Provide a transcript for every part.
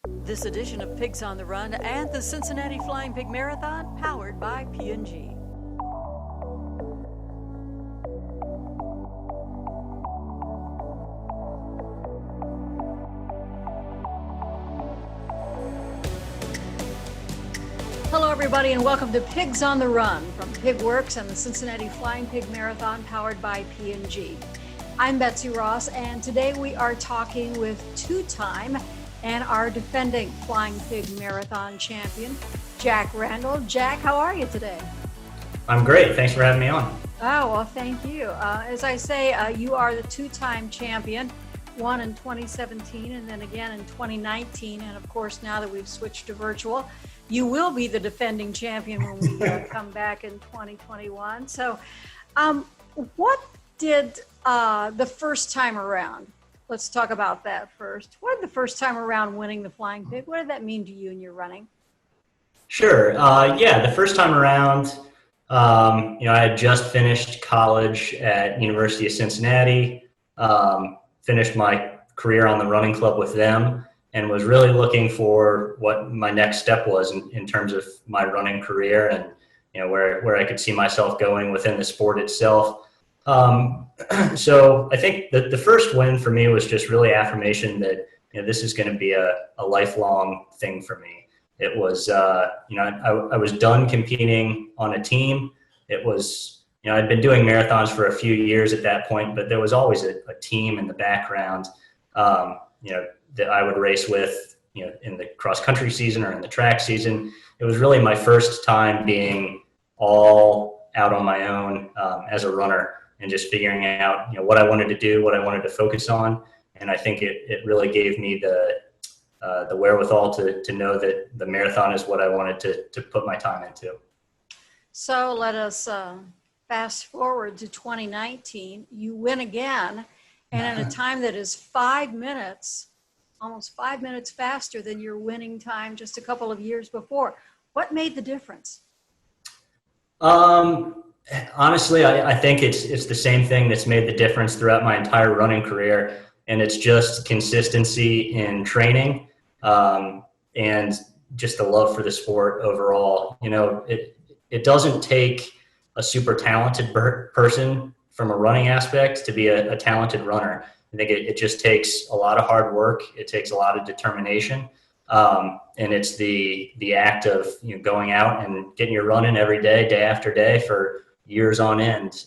This edition of Pigs on the Run and the Cincinnati Flying Pig Marathon, powered by P&G. Hello, everybody, and welcome to Pigs on the Run from PigWorks and the Cincinnati Flying Pig Marathon, powered by P&G. I'm Betsy Ross, and today we are talking with two-time and our defending Flying Pig Marathon champion, Jack Randall. Jack, how are you today? I'm great. Thanks for having me on. Oh, well, thank you. As I say, you are the two-time champion, one in 2017 and then again in 2019. And of course, now that we've switched to virtual, you will be the defending champion when we come back in 2021. So what did the first time around, let's talk about that first. What did the first time around winning the Flying Pig, what did that mean to you in your running? Sure. The first time around, I had just finished college at University of Cincinnati, finished my career on the running club with them, and was really looking for what my next step was in terms of my running career and, where I could see myself going within the sport itself. So I think that the first win for me was just really affirmation that, this is going to be a lifelong thing for me. It was, I was done competing on a team. It was, I'd been doing marathons for a few years at that point, but there was always a team in the background, that I would race with, in the cross country season or in the track season. It was really my first time being all out on my own, as a runner, and just figuring out, what I wanted to do, what I wanted to focus on. And I think it really gave me the wherewithal to know that the marathon is what I wanted to put my time into. So let us fast forward to 2019. You win again, and in a time that is 5 minutes, almost 5 minutes faster than your winning time just a couple of years before. What made the difference? Honestly, I think it's the same thing that's made the difference throughout my entire running career, and it's just consistency in training, and just the love for the sport overall. It doesn't take a super talented person from a running aspect to be a talented runner. I think it just takes a lot of hard work. It takes a lot of determination. And it's the act of going out and getting your run in every day, day after day for years on end,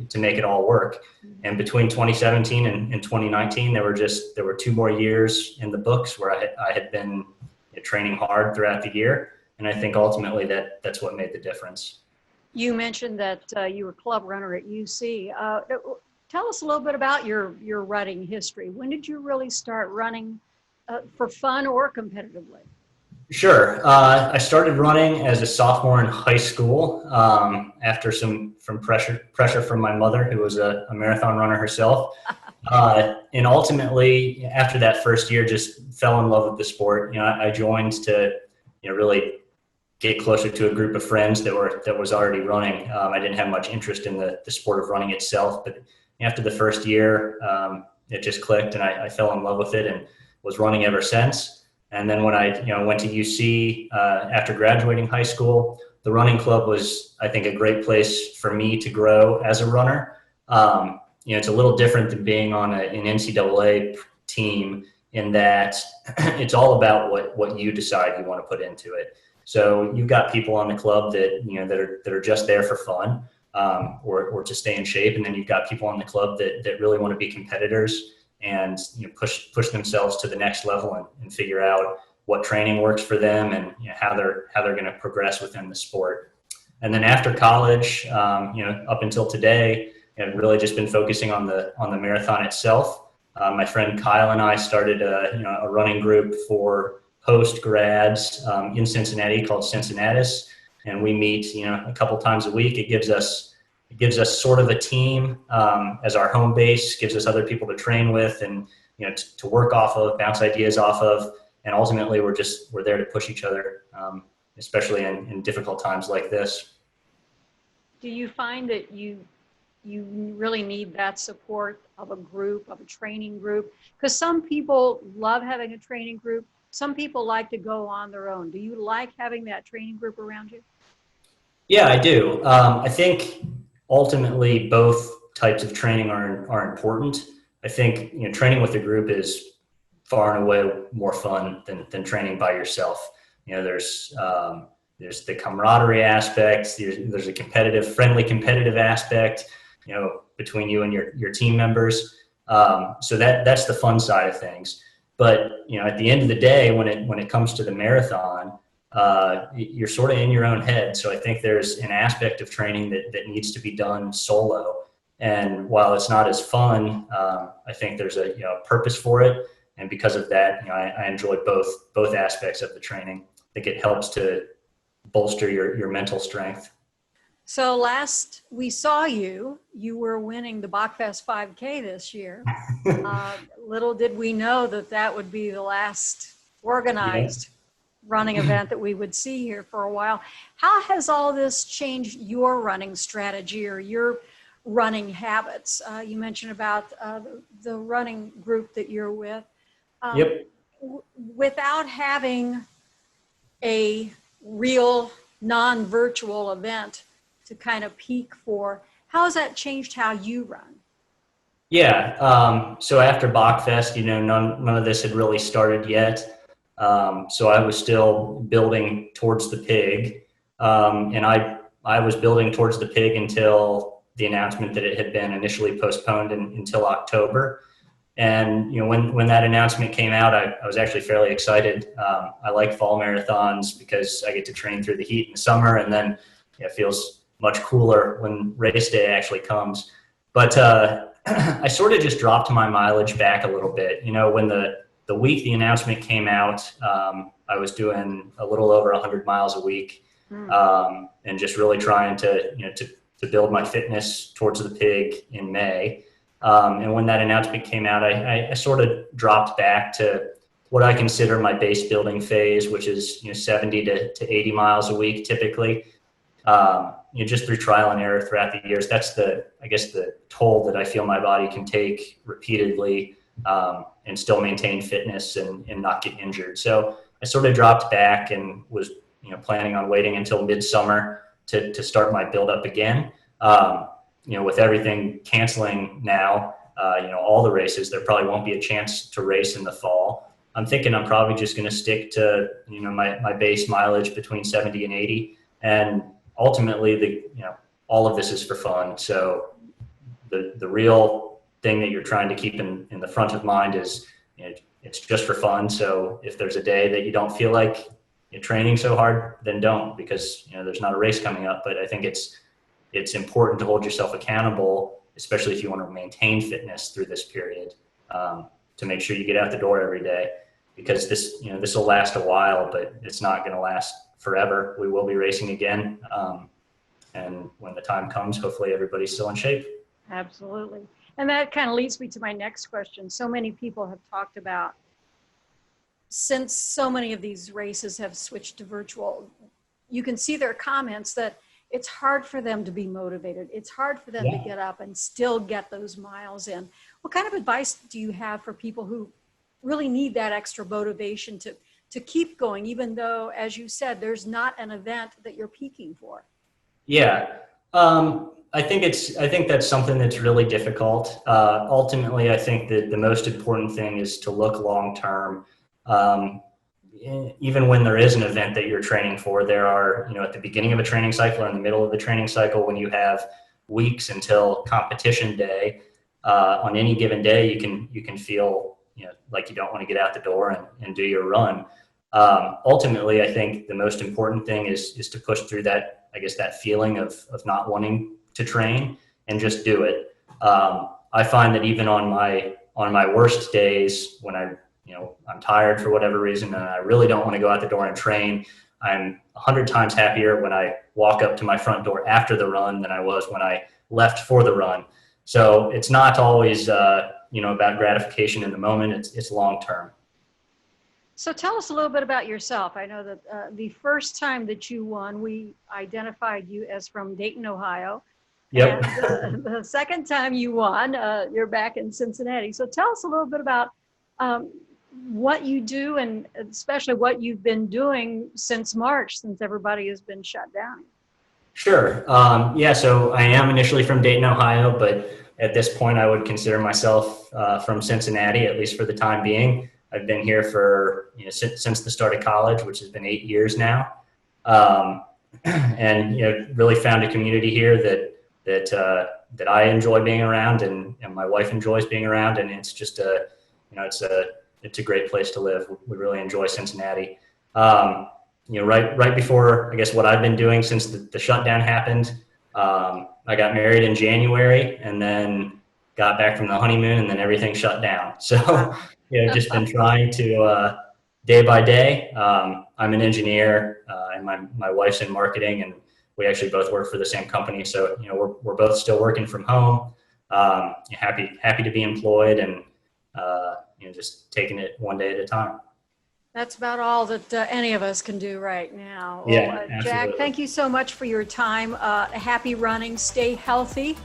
to make it all work. And between 2017 and 2019, there were 2 more years in the books where I had been training hard throughout the year. And I think ultimately that's what made the difference. You mentioned that you were club runner at UC. Tell us a little bit about your running history. When did you really start running for fun or competitively? Sure. I started running as a sophomore in high school, after some pressure from my mother, who was a marathon runner herself. And ultimately, after that first year, just fell in love with the sport. I joined to really get closer to a group of friends that was already running. I didn't have much interest in the sport of running itself, but after the first year, it just clicked, and I fell in love with it and was running ever since. And then when I went to UC after graduating high school, the running club was, I think, a great place for me to grow as a runner. It's a little different than being on an NCAA team in that it's all about what you decide you want to put into it. So you've got people on the club that are just there for fun, or to stay in shape, and then you've got people on the club that really want to be competitors and push themselves to the next level and figure out what training works for them and how they're going to progress within the sport. And then after college, up until today, I've really just been focusing on the marathon itself. My friend Kyle and I started a running group for post grads in Cincinnati called Cincinnatus, and we meet a couple times a week. It gives us sort of a team as our home base, gives us other people to train with and to work off of, bounce ideas off of, and ultimately we're there to push each other, especially in difficult times like this. Do you find that you you really need that support of a group, of a training group, because some people love having a training group. Some people like to go on their own. Do you like having that training group around you? Yeah, I do. I think ultimately both types of training are important. I think training with a group is far and away more fun than training by yourself. There's the camaraderie aspect. There's a friendly competitive aspect. Between you and your team members. So that's the fun side of things. But at the end of the day, when it comes to the marathon, you're sort of in your own head. So I think there's an aspect of training that needs to be done solo. And while it's not as fun, I think there's a purpose for it. And because of that, I enjoy both aspects of the training. I think it helps to bolster your mental strength. So last we saw you were winning the Bachfest 5K this year. Little did we know that would be the last organized running event that we would see here for a while. How has all this changed your running strategy or your running habits? You mentioned about the running group that you're with. Yep. Without having a real non-virtual event to kind of peak for, how has that changed how you run? Yeah. So after Bachfest, none of this had really started yet. So I was still building towards the pig. And I was building towards the pig until the announcement that it had been initially postponed until October. And, when that announcement came out, I was actually fairly excited. I like fall marathons because I get to train through the heat in the summer, and then it feels much cooler when race day actually comes. But I sort of just dropped my mileage back a little bit. When the week the announcement came out, I was doing a little over 100 miles a week, and just really trying to build my fitness towards the pig in May. And when that announcement came out, I sort of dropped back to what I consider my base building phase, which is 70 to 80 miles a week typically. Just through trial and error throughout the years. That's the toll that I feel my body can take repeatedly, and still maintain fitness and not get injured. So I sort of dropped back and was planning on waiting until midsummer to start my build up again. With everything canceling now, all the races, there probably won't be a chance to race in the fall. I'm thinking I'm probably just going to stick to my base mileage between 70 and 80, and ultimately all of this is for fun. So the real thing that you're trying to keep in the front of mind is it's just for fun. So if there's a day that you don't feel like you're training so hard, then don't, because there's not a race coming up. But I think it's important to hold yourself accountable, especially if you want to maintain fitness through this period, to make sure you get out the door every day, because this will last a while, but it's not going to last forever. We will be racing again. And when the time comes, hopefully everybody's still in shape. Absolutely. And that kind of leads me to my next question. So many people have talked about, since so many of these races have switched to virtual, you can see their comments that it's hard for them to be motivated. It's hard for them to get up and still get those miles in. What kind of advice do you have for people who really need that extra motivation to keep going, even though, as you said, there's not an event that you're peaking for? Yeah. I think that's something that's really difficult. Ultimately, I think that the most important thing is to look long-term. Even when there is an event that you're training for, there are, at the beginning of a training cycle or in the middle of the training cycle, when you have weeks until competition day, on any given day, you can feel, like you don't want to get out the door and do your run. Ultimately, I think the most important thing is to push through that, that feeling of not wanting to train and just do it. I find that even on my worst days, when I'm tired for whatever reason and I really don't want to go out the door and train, I'm 100 times happier when I walk up to my front door after the run than I was when I left for the run. So it's not always, about gratification in the moment. It's long-term. So tell us a little bit about yourself. I know that the first time that you won, we identified you as from Dayton, Ohio. Yep. And the second time you won, you're back in Cincinnati. So tell us a little bit about what you do and especially what you've been doing since March, since everybody has been shut down. Sure. Yeah, so I am initially from Dayton, Ohio, but at this point I would consider myself from Cincinnati, at least for the time being. I've been here for, since the start of college, which has been 8 years now. And, really found a community here that I enjoy being around and my wife enjoys being around. And it's just it's a great place to live. We really enjoy Cincinnati. Right before, I guess, what I've been doing since the shutdown happened, I got married in January and then got back from the honeymoon and then everything shut down. So, just been trying to, day by day. I'm an engineer and my wife's in marketing, and we actually both work for the same company. So, we're both still working from home, happy to be employed and, just taking it one day at a time. That's about all that any of us can do right now. Yeah, well, Jack, thank you so much for your time. Happy running. Stay healthy.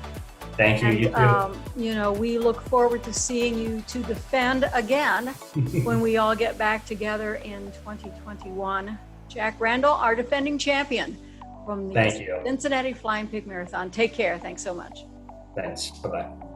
Thank you. And, you too. We look forward to seeing you to defend again when we all get back together in 2021. Jack Randall, our defending champion from the Thank you. Cincinnati Flying Pig Marathon. Take care. Thanks so much. Thanks. Bye-bye.